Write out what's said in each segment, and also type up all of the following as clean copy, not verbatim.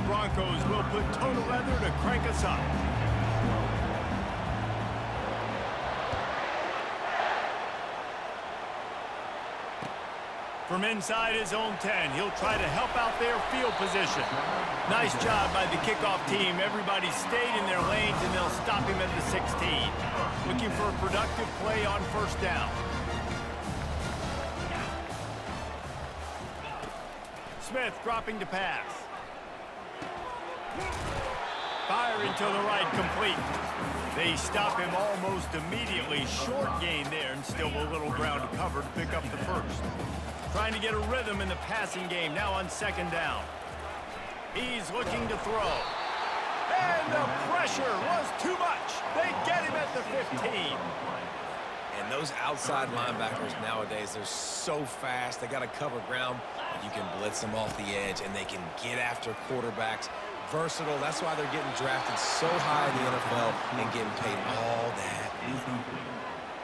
Broncos will put total leather to crank us up. From inside his own 10, he'll try to help out their field position. Nice job by the kickoff team. Everybody stayed in their lanes, and they'll stop him at the 16. Looking for a productive play on first down. Smith dropping to pass. Firing to the right, complete. They stop him almost immediately. Short gain there, and still a little ground to cover to pick up the first. Trying to get a rhythm in the passing game now on second down. He's looking to throw. And the pressure was too much. They get him at the 15. And those outside linebackers nowadays, they're so fast. They got to cover ground. You can blitz them off the edge, and they can get after quarterbacks. Versatile. That's why they're getting drafted so high in the NFL and getting paid all that.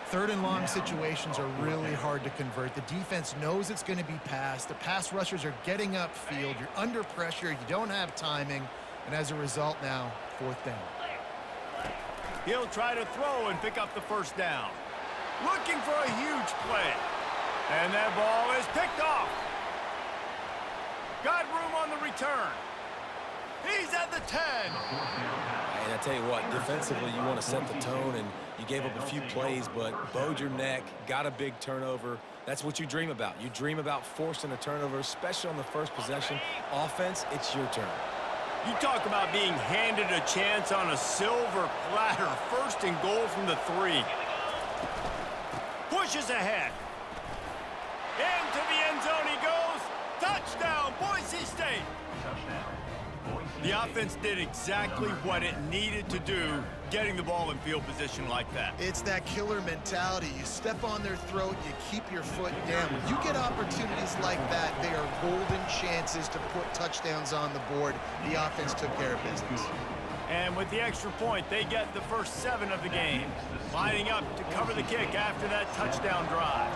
Third and long situations are really hard to convert. The defense knows it's going to be passed. The pass rushers are getting upfield. You're under pressure. You don't have timing. And as a result now, fourth down. He'll try to throw and pick up the first down. Looking for a huge play. And that ball is picked off. Got room on the return. He's at the 10. And I tell you what, defensively, you want to set the tone, and you gave up a few plays, but bowed your neck, got a big turnover. That's what you dream about. You dream about forcing a turnover, especially on the first possession. Offense, it's your turn. You talk about being handed a chance on a silver platter. First and goal from the 3. Pushes ahead. Into the end zone he goes. Touchdown, Boise State. The offense did exactly what it needed to do, getting the ball in field position like that. It's that killer mentality. You step on their throat, you keep your foot down. When you get opportunities like that, they are golden chances to put touchdowns on the board. The offense took care of business. And with the extra point, they get the first 7 of the game, lining up to cover the kick after that touchdown drive.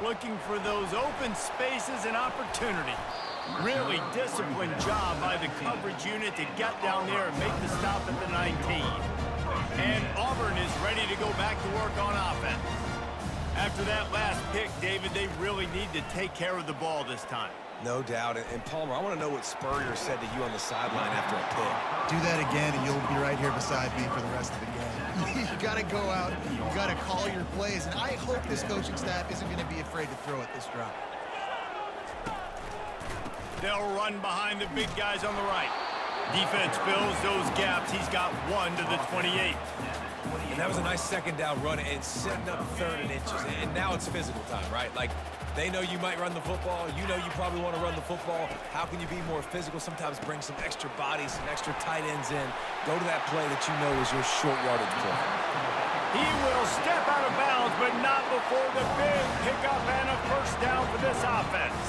Looking for those open spaces and opportunities. Really disciplined job by the coverage unit to get down there and make the stop at the 19. And Auburn is ready to go back to work on offense. After that last pick, David, they really need to take care of the ball this time. No doubt. And Palmer, I want to know what Spurrier said to you on the sideline after a pick. Do that again, and you'll be right here beside me for the rest of the game. You got to go out, you got to call your plays, and I hope this coaching staff isn't going to be afraid to throw at this drop. They'll run behind the big guys on the right. Defense fills those gaps. He's got 1 to the 28. And that was a nice second down run and setting up 3rd and inches. And now it's physical time, right? Like, they know you might run the football. You know you probably want to run the football. How can you be more physical? Sometimes bring some extra bodies, some extra tight ends in. Go to that play that you know is your short yardage play. He will step out of bounds, but not before the big pickup and a first down for this offense.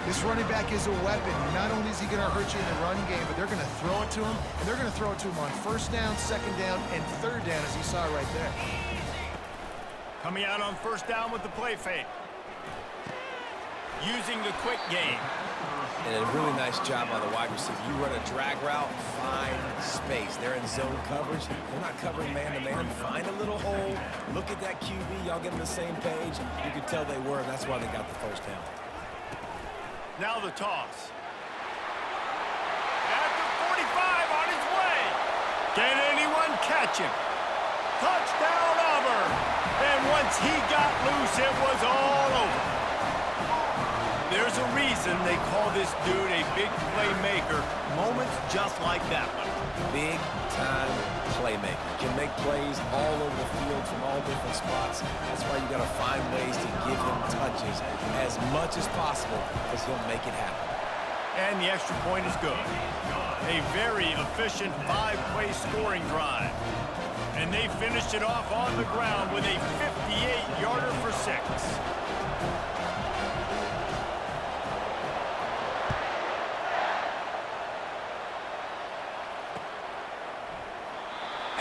This running back is a weapon. Not only is he going to hurt you in the run game, but they're going to throw it to him, and they're going to throw it to him on first down, second down, and third down, as you saw right there. Coming out on first down with the play fake. Using the quick game. And a really nice job by the wide receiver. You run a drag route, find space. They're in zone coverage. They're not covering man-to-man. Find a little hole. Look at that QB. Y'all get on the same page. You could tell they were, and that's why they got the first down. Now the toss. At the 45 on his way. Can anyone catch him? Touchdown, Auburn. And once he got loose, it was all over. There's a reason they call this dude a big playmaker. Moments just like that one. Big-time playmaker. Can make plays all over the field from all different spots. That's why you got to find ways to give him touches as much as possible, because he'll make it happen. And the extra point is good. A very efficient 5-play scoring drive. And they finished it off on the ground with a 58-yarder for 6.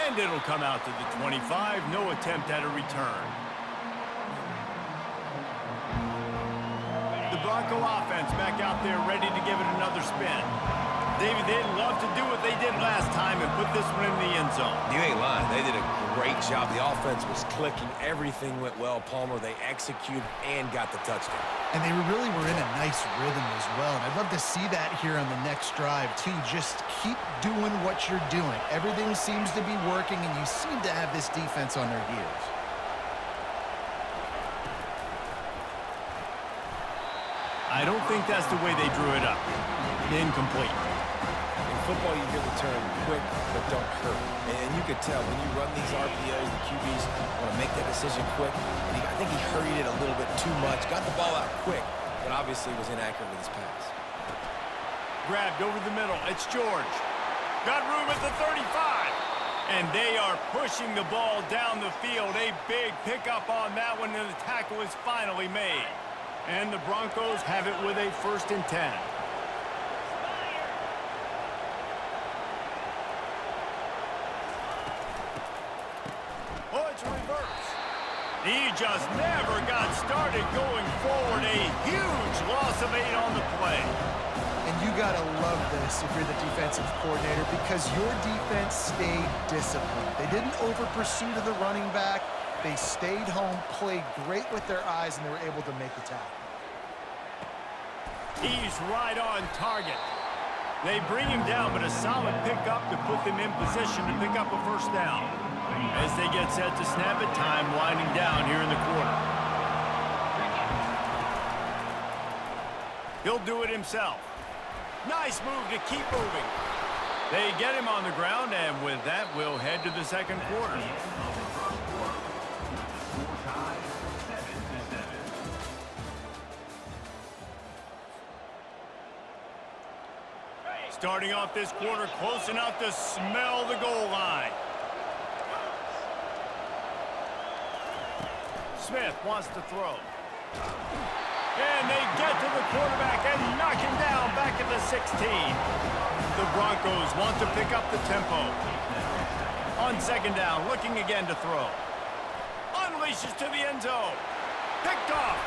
And it'll come out to the 25. No attempt at a return. Bronco offense back out there ready to give it another spin. David, they'd love to do what they did last time and put this one in the end zone. You ain't lying. They did a great job. The offense was clicking. Everything went well. Palmer, they executed and got the touchdown. And they really were in a nice rhythm as well. And I'd love to see that here on the next drive, too. Just keep doing what you're doing. Everything seems to be working, and you seem to have this defense on their heels. I don't think that's the way they drew it up. Incomplete. In football, you hear the term quick, but don't hurt. And you could tell when you run these RPOs, the QBs want to make that decision quick. And I think he hurried it a little bit too much. Got the ball out quick, but obviously was inaccurate with his pass. Grabbed over the middle. It's George. Got room at the 35. And they are pushing the ball down the field. A big pickup on that one, and the tackle is finally made. And the Broncos have it with a 1st and 10. Oh, it's a reverse. He just never got started going forward. A huge loss of 8 on the play. And you got to love this if you're the defensive coordinator, because your defense stayed disciplined. They didn't over-pursue to the running back. They stayed home, played great with their eyes, and they were able to make the tackle. He's right on target. They bring him down, but a solid pickup to put them in position to pick up a 1st down. As they get set to snap it, time winding down here in the quarter. He'll do it himself. Nice move to keep moving. They get him on the ground, and with that, we'll head to the 2nd quarter. Starting off this quarter close enough to smell the goal line. Smith wants to throw. And they get to the quarterback and knock him down back at the 16. The Broncos want to pick up the tempo. On 2nd down, looking again to throw. Unleashes to the end zone. Picked off.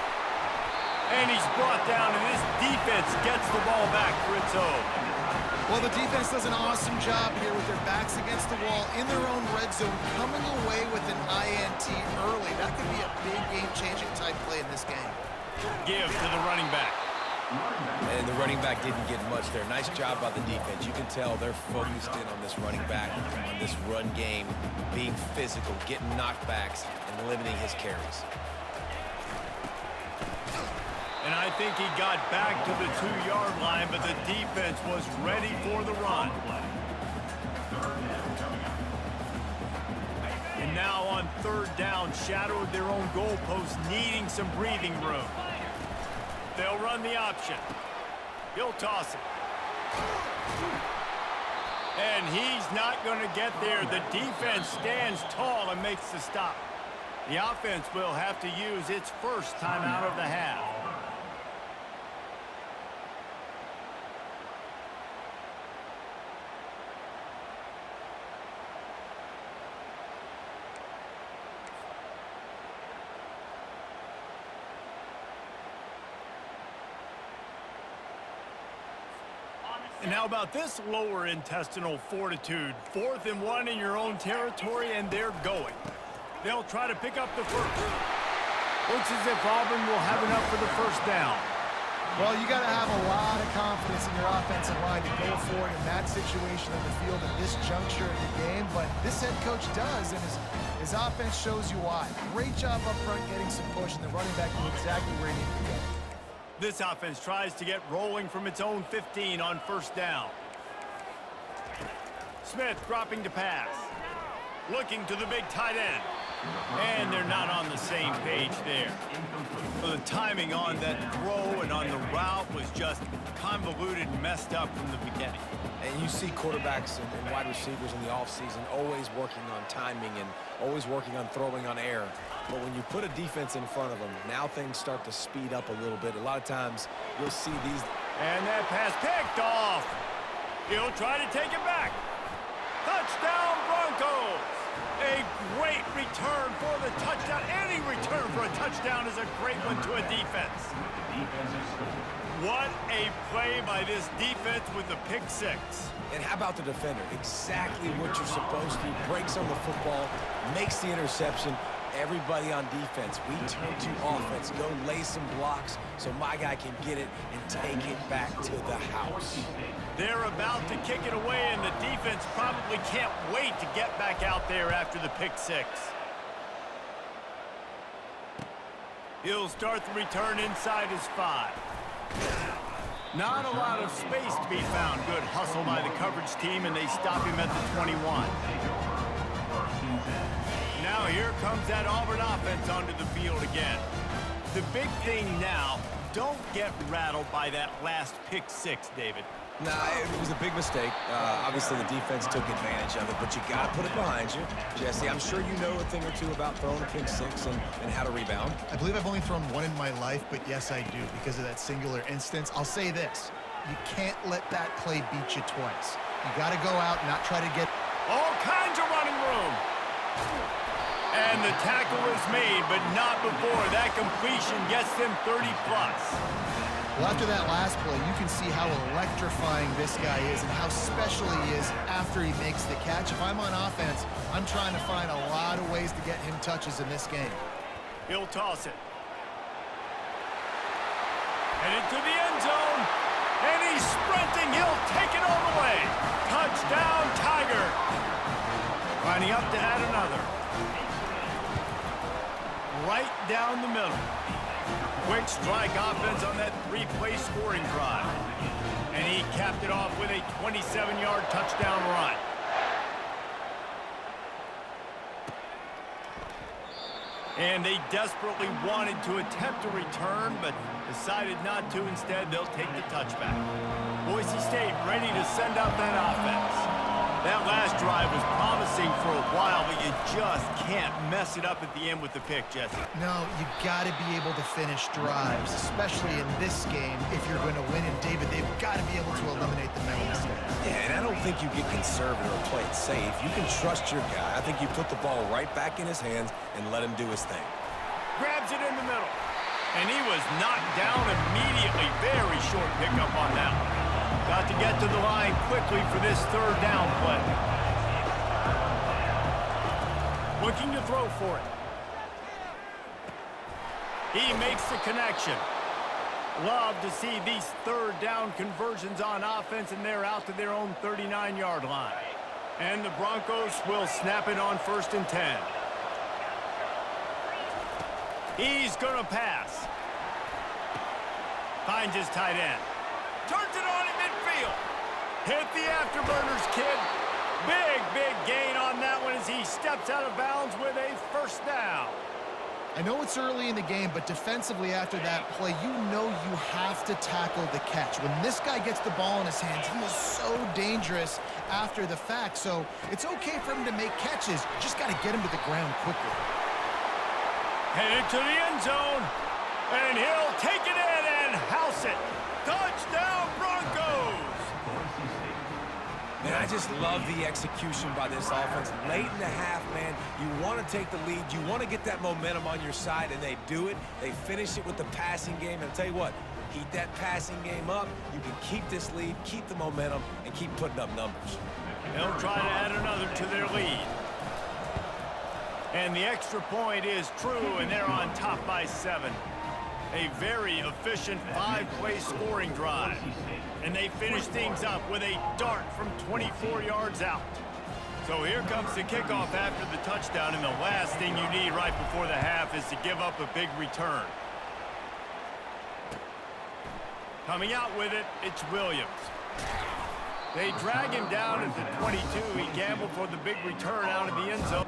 And he's brought down, and this defense gets the ball back for its own. Well, the defense does an awesome job here with their backs against the wall in their own red zone, coming away with an INT early. That could be a big game-changing type play in this game. Give to the running back. And the running back didn't get much there. Nice job by the defense. You can tell they're focused in on this running back, on this run game, being physical, getting knockbacks, and limiting his carries. And I think he got back to the 2-yard line, but the defense was ready for the run. And now on 3rd down, shadowed their own goalpost, needing some breathing room. They'll run the option. He'll toss it. And he's not going to get there. The defense stands tall and makes the stop. The offense will have to use its 1st timeout of the half. And how about this lower intestinal fortitude? 4th and 1 in your own territory, and they're going. They'll try to pick up the 1st. Looks as if Auburn will have enough for the 1st down. Well, you got to have a lot of confidence in your offensive line to go forward in that situation of the field at this juncture of the game, but this head coach does, and his offense shows you why. Great job up front getting some push, and the running back knew exactly where he needed to go. This offense tries to get rolling from its own 15 on 1st down. Smith dropping to pass. Looking to the big tight end. And they're not on the same page there. So the timing on that throw and on the route was just convoluted and messed up from the beginning. And you see quarterbacks and wide receivers in the offseason always working on timing and always working on throwing on air. But when you put a defense in front of them, now things start to speed up a little bit. A lot of times you'll see these. And that pass picked off. He'll try to take it back. Touchdown, Broncos. A great return for the touchdown. Any return for a touchdown is a great one to a defense. What a play by this defense with the pick six. And how about the defender? Exactly what you're supposed to. Breaks on the football, makes the interception. Everybody on defense, we turn to offense. Go lay some blocks so my guy can get it and take it back to the house. They're about to kick it away, and the defense probably can't wait to get back out there after the pick six. He'll start the return inside his 5. Not a lot of space to be found. Good hustle by the coverage team, and they stop him at the 21. Now here comes that Auburn offense onto the field again. The big thing now, don't get rattled by that last pick six, David. Nah, it was a big mistake. Obviously, the defense took advantage of it, but you got to put it behind you. Jesse, I'm sure you know a thing or two about throwing a pick six and how to rebound. I believe I've only thrown one in my life, but yes, I do because of that singular instance. I'll say this. You can't let that play beat you twice. You got to go out and not try to get all kinds of running room. And the tackle is made, but not before that completion gets them 30-plus. Well, after that last play, you can see how electrifying this guy is and how special he is after he makes the catch. If I'm on offense, I'm trying to find a lot of ways to get him touches in this game. He'll toss it. And into the end zone. And he's sprinting. He'll take it all the way. Touchdown, Tiger. Lining up to add another. Right down the middle. Quick strike offense on that 3-play scoring drive. And he capped it off with a 27-yard touchdown run. And they desperately wanted to attempt a return, but decided not to. Instead, they'll take the touchback. Boise State ready to send out that offense. That last drive was promising for a while, but you just can't mess it up at the end with the pick, Jesse. No, you got to be able to finish drives, especially in this game if you're going to win. And, David, they've got to be able to eliminate the mental mistakes. Yeah, and I don't think you get conservative or play it safe. You can trust your guy. I think you put the ball right back in his hands and let him do his thing. Grabs it in the middle. And he was knocked down immediately. Very short pickup on that one. Got to get to the line quickly for this third down play. Looking to throw for it. He makes the connection. Love to see these third down conversions on offense, and they're out to their own 39-yard line. And the Broncos will snap it on 1st and 10. He's going to pass. Finds his tight end. Turns it on in midfield. Hit the afterburners, kid. Big gain on that one as he steps out of bounds with a 1st down. I know it's early in the game, but defensively after that play, you know you have to tackle the catch. When this guy gets the ball in his hands, he is so dangerous after the fact. So it's okay for him to make catches. You just got to get him to the ground quickly. Headed to the end zone, and he'll take it in and house it. Touchdown, Broncos! Man, I just love the execution by this offense. Late in the half, man, you want to take the lead. You want to get that momentum on your side, and they do it. They finish it with the passing game. And I'll tell you what, keep that passing game up. You can keep this lead, keep the momentum, and keep putting up numbers. They'll try to add another to their lead. And the extra point is true, and they're on top by 7. A very efficient 5-play scoring drive. And they finish things up with a dart from 24 yards out. So here comes the kickoff after the touchdown, and the last thing you need right before the half is to give up a big return. Coming out with it, it's Williams. They drag him down at the 22. He gambled for the big return out of the end zone.